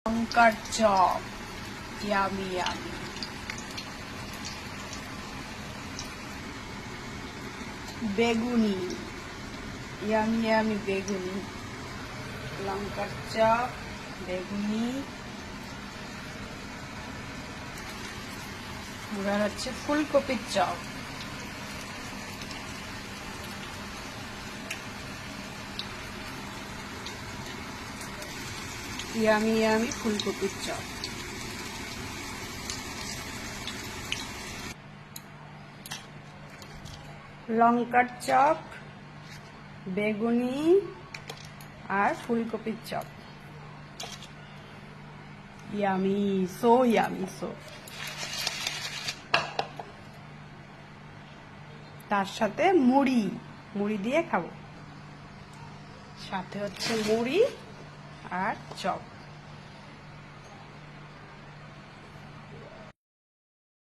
লঙ্কার chop, yummy yummy. বেগুনি, yummy yummy বেগুনি। লঙ্কার চপ, বেগুনি, এবার হচ্ছে ফুলকপির চপ। ইয়ামি ইয়ামি ফুলকপির চপ। লঙ্কার চপ, বেগুনি আর ফুলকপির chop. Yummy, so yummy, so. তার সাথে মুড়ি, মুড়ি দিয়ে খাবো। সাথে হচ্ছে মুড়ি আর চপ।